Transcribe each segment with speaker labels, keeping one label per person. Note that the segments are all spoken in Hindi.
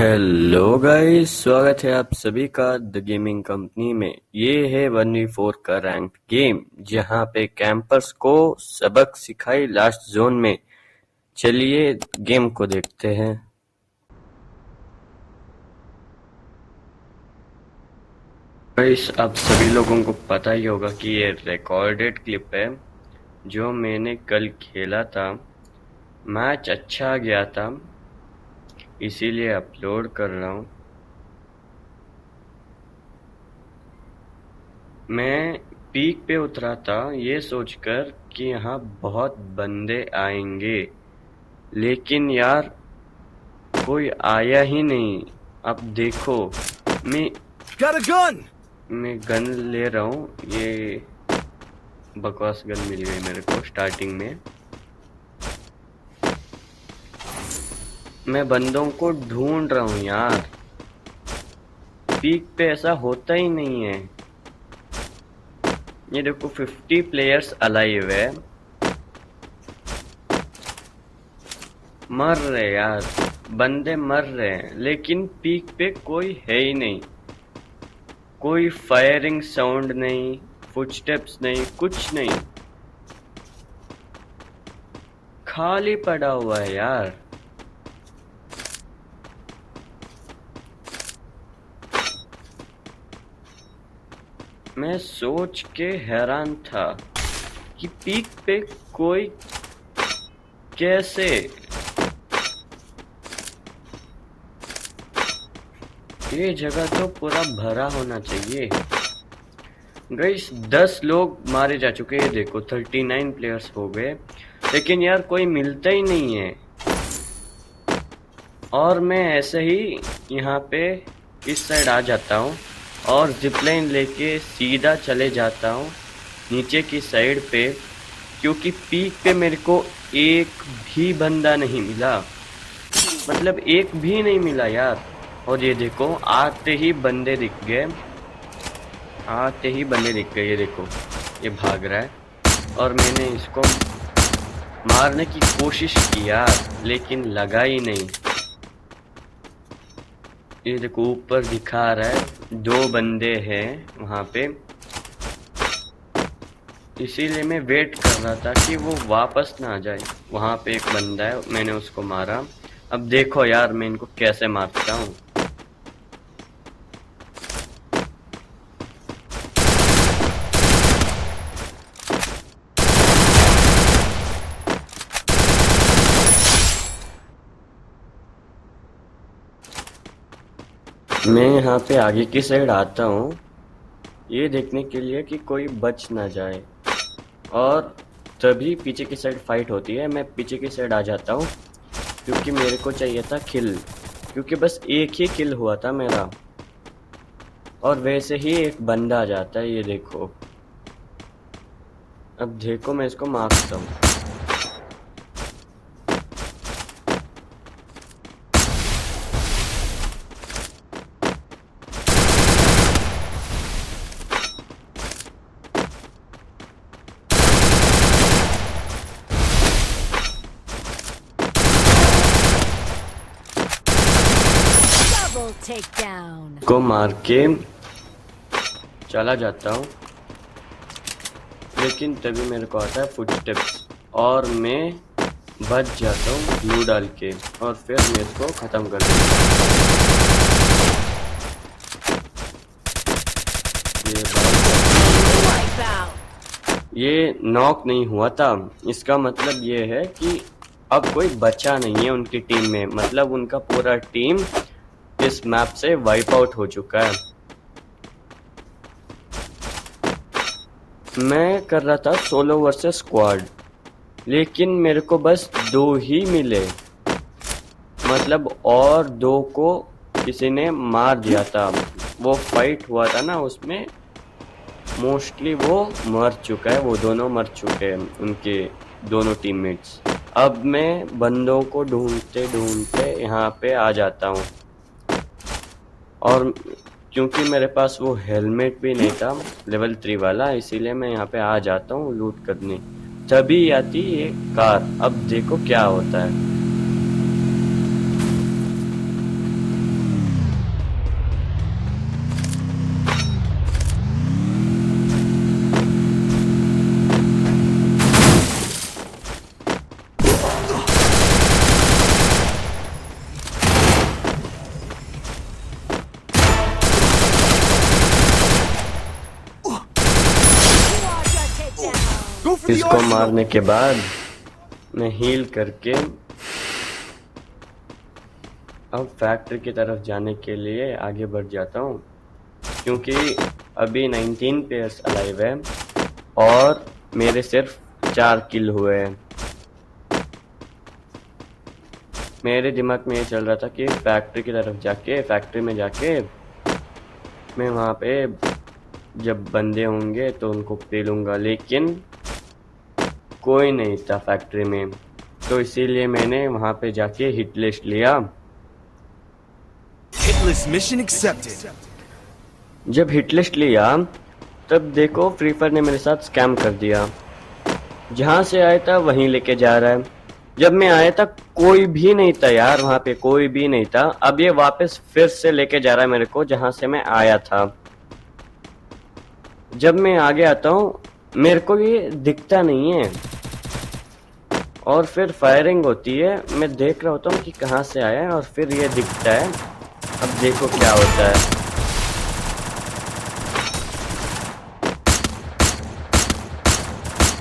Speaker 1: हेलो गाइस, स्वागत है आप सभी का द गेमिंग कंपनी में। ये है 1v4 का रैंक गेम जहां पे कैंपर्स को सबक सिखाई लास्ट जोन में। चलिए गेम को देखते हैं। गाइस, आप सभी लोगों को पता ही होगा कि ये रिकॉर्डेड क्लिप है जो मैंने कल खेला था। मैच अच्छा गया था, इसीलिए अपलोड कर रहा हूँ। मैं पीक पे उतरा था ये सोचकर कि यहाँ बहुत बंदे आएंगे, लेकिन यार कोई आया ही नहीं। अब देखो, मैं
Speaker 2: Got a gun!
Speaker 1: मैं गन ले रहा हूँ। ये बकवास गन मिल गई मेरे को स्टार्टिंग में। मैं बंदों को ढूंढ रहा हूँ यार। पीक पे ऐसा होता ही नहीं है। ये देखो 50 प्लेयर्स अलाइव है। मर रहे यार, बंदे मर रहे हैं, लेकिन पीक पे कोई है ही नहीं। कोई फायरिंग साउंड नहीं, फुटस्टेप्स नहीं, कुछ नहीं। खाली पड़ा हुआ है यार। मैं सोच के हैरान था कि पीक पे कोई कैसे। ये जगह तो पूरा भरा होना चाहिए। गाइस 10 लोग मारे जा चुके हैं। देखो 39 प्लेयर्स हो गए, लेकिन यार कोई मिलता ही नहीं है। और मैं ऐसे ही यहाँ पे इस साइड आ जाता हूँ और जिपलाइन लेके सीधा चले जाता हूँ नीचे की साइड पे, क्योंकि पीक पे मेरे को एक भी बंदा नहीं मिला। मतलब एक भी नहीं मिला यार। और ये देखो आते ही बंदे दिख गए, आते ही बंदे दिख गए। ये देखो ये भाग रहा है और मैंने इसको मारने की कोशिश की यार, लेकिन लगा ही नहीं। ये देखो ऊपर दिखा रहा है 2 बंदे हैं वहां पे, इसीलिए मैं वेट कर रहा था कि वो वापस ना आ जाए। वहां पे एक बंदा है, मैंने उसको मारा। अब देखो यार मैं इनको कैसे मारता हूँ। मैं यहाँ पे आगे की साइड आता हूँ ये देखने के लिए कि कोई बच ना जाए, और तभी पीछे की साइड फाइट होती है। मैं पीछे की साइड आ जाता हूँ क्योंकि मेरे को चाहिए था किल, क्योंकि बस एक ही किल हुआ था मेरा। और वैसे ही एक बंदा आ जाता है, ये देखो। अब देखो मैं इसको मारता हूँ।
Speaker 3: Double takedown.
Speaker 1: को मार के चला जाता हूँ, लेकिन तभी मेरे को आता है फुटस्टेप्स और मैं बच जाता हूँ ग्लू डाल के, और फिर मैं इसको खत्म कर देता
Speaker 3: Wipe out.
Speaker 1: हूँ। ये नॉक नहीं हुआ था, इसका मतलब ये है कि अब कोई बचा नहीं है उनकी टीम में। मतलब उनका पूरा टीम इस मैप से वाइप आउट हो चुका है। मैं कर रहा था सोलो वर्सेस स्क्वाड, लेकिन मेरे को बस 2 ही मिले। मतलब और 2 को किसी ने मार दिया था। वो फाइट हुआ था ना, उसमें मोस्टली वो मर चुका है। वो दोनों मर चुके हैं, उनके दोनों टीममेट्स। अब मैं बंदों को ढूंढते ढूंढते यहाँ पे आ जाता हूँ, और क्योंकि मेरे पास वो हेलमेट भी नहीं था लेवल 3 वाला, इसीलिए मैं यहाँ पे आ जाता हूँ लूट करने। तभी आती ये कार। अब देखो क्या होता है।
Speaker 2: for the
Speaker 1: इसको
Speaker 2: arsenal.
Speaker 1: मारने के बाद मैं हील करके अब फैक्ट्री की तरफ जाने के लिए आगे बढ़ जाता हूँ, क्योंकि अभी 19 प्लेयर्स अलाइव है और मेरे सिर्फ 4 किल हुए हैं। मेरे दिमाग में ये चल रहा था कि फैक्ट्री में जाके मैं वहाँ पे जब बंदे होंगे तो उनको पी लूँगा, लेकिन कोई नहीं था फैक्ट्री में, तो इसीलिए मैंने वहाँ पे जाके हिट लिस्ट लिया।
Speaker 2: Hitless mission accepted.
Speaker 1: जब हिट लिस्ट लिया तब देखो फ्री फायर ने मेरे साथ स्कैम कर दिया। जहाँ से आया था वहीं लेके जा रहा है। जब मैं आया था कोई भी नहीं था यार, वहाँ पे कोई भी नहीं था। अब ये वापस फिर से लेके जा रहा है मेरे को जहाँ से मैं आया था। जब मैं आगे आता हूँ मेरे को ये दिखता नहीं है और फिर फायरिंग होती है। मैं देख रहा होता हूँ कि कहाँ से आया है और फिर ये दिखता है। अब देखो क्या होता है।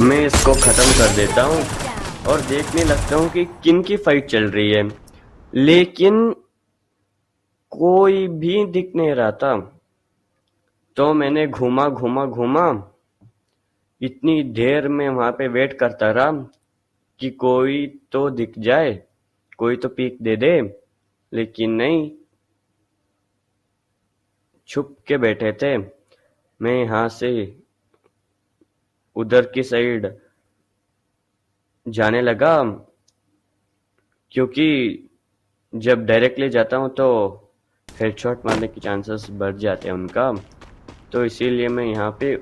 Speaker 1: मैं इसको खत्म कर देता हूँ और देखने लगता हूँ कि किन की फाइट चल रही है, लेकिन कोई भी दिख नहीं रहा था। तो मैंने घूमा इतनी देर में वहां पे वेट करता रहा कि कोई तो दिख जाए, कोई तो पीक दे दे, लेकिन नहीं, छुप के बैठे थे। मैं यहाँ से उधर की साइड जाने लगा, क्योंकि जब डायरेक्टली जाता हूँ तो हेडशॉट मारने के चांसेस बढ़ जाते हैं उनका, तो इसीलिए मैं यहाँ पे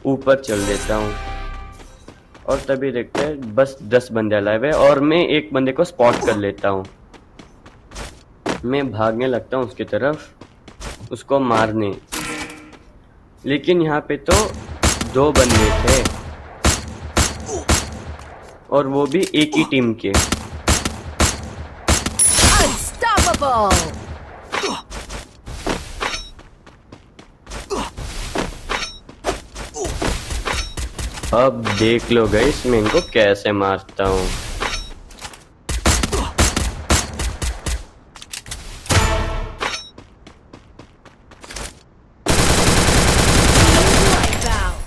Speaker 1: ऊपर चल देता हूँ। और तभी देखते हैं बस 10 बंदे अलाइव है और मैं एक बंदे को स्पॉट कर लेता हूँ। मैं भागने लगता हूँ उसकी तरफ, उसको मारने, लेकिन यहाँ पे तो 2 बंदे थे और वो भी एक ही टीम के।
Speaker 3: Unstoppable!
Speaker 1: अब देख लो गाइस मैं इनको कैसे मारता हूँ।
Speaker 3: Wipe out!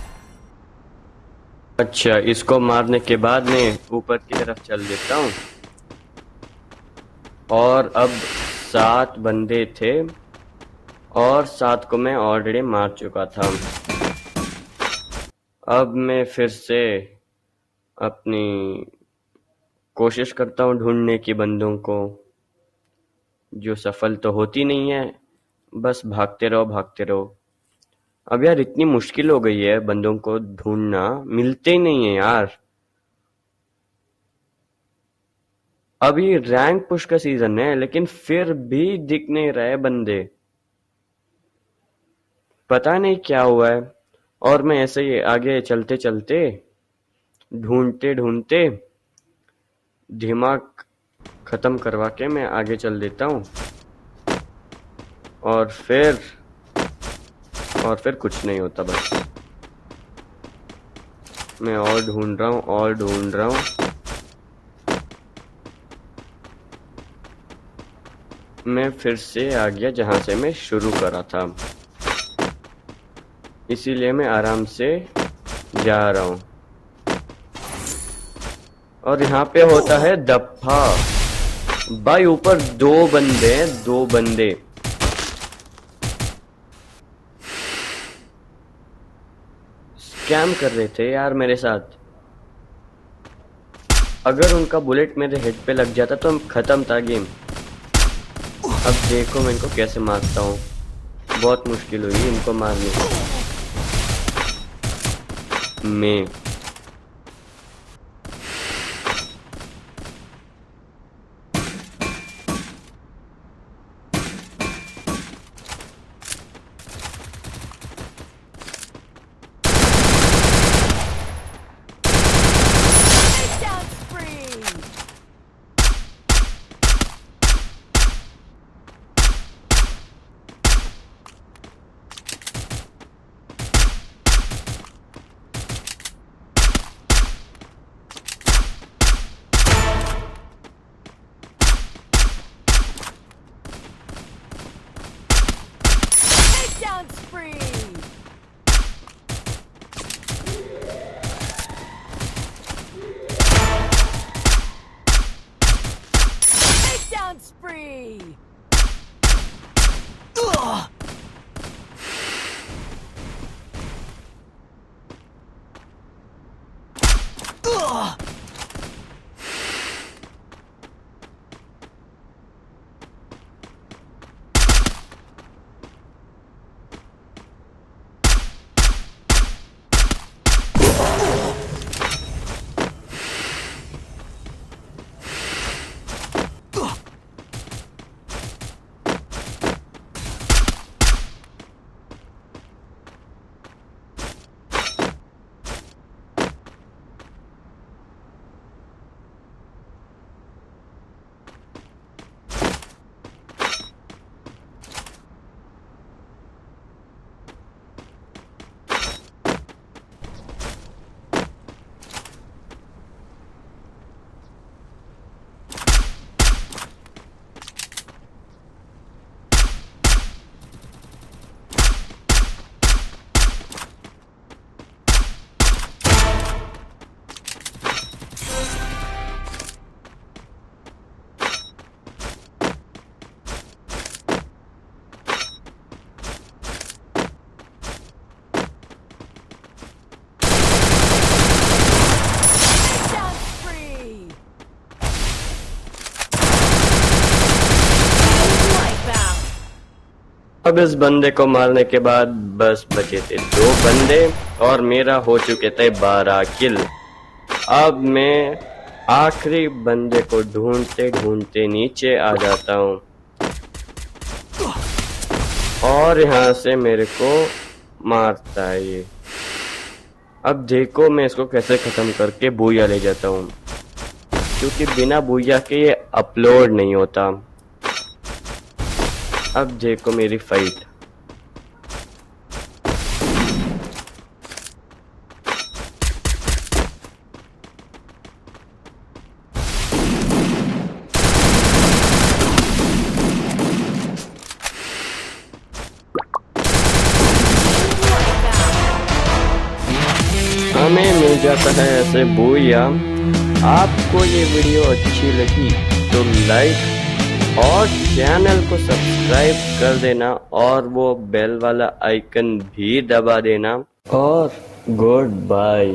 Speaker 1: अच्छा, इसको मारने के बाद मैं ऊपर की तरफ चल देता हूँ और अब 7 बंदे थे और 7 को मैं ऑलरेडी मार चुका था। अब मैं फिर से अपनी कोशिश करता हूँ ढूंढने की बंदों को, जो सफल तो होती नहीं है, बस भागते रहो। अब यार इतनी मुश्किल हो गई है बंदों को ढूंढना, मिलते ही नहीं है यार। अभी रैंक पुश का सीजन है लेकिन फिर भी दिख नहीं रहे बंदे, पता नहीं क्या हुआ है। और मैं ऐसे ही आगे चलते ढूंढते दिमाग खत्म करवा के मैं आगे चल देता हूँ और फिर कुछ नहीं होता। बस मैं और ढूंढ रहा हूँ। मैं फिर से आ गया जहां से मैं शुरू करा था, इसीलिए मैं आराम से जा रहा हूँ। और यहाँ पे होता है दफा भाई, ऊपर 2 बंदे स्कैम कर रहे थे यार मेरे साथ। अगर उनका बुलेट मेरे हेड पे लग जाता तो खत्म था गेम। अब देखो मैं इनको कैसे मारता हूँ, बहुत मुश्किल हुई इनको मारने में।
Speaker 3: Takedown spree! Takedown spree. Wipeout.
Speaker 1: अब इस बंदे को मारने के बाद बस बचे थे 2 बंदे और मेरा हो चुके थे 12 किल। अब मैं आखिरी बंदे को ढूंढते ढूंढते नीचे आ जाता हूँ और यहाँ से मेरे को मारता है ये। अब देखो मैं इसको कैसे खत्म करके बूया ले जाता हूँ, क्योंकि बिना बूया के ये अपलोड नहीं होता। अब देखो मेरी फाइट। हमें मिल जाता है ऐसे बूया। आपको ये वीडियो अच्छी लगी तो लाइक और चैनल को सब्सक्राइब कर देना और वो बेल वाला आइकन भी दबा देना और गुड बाय।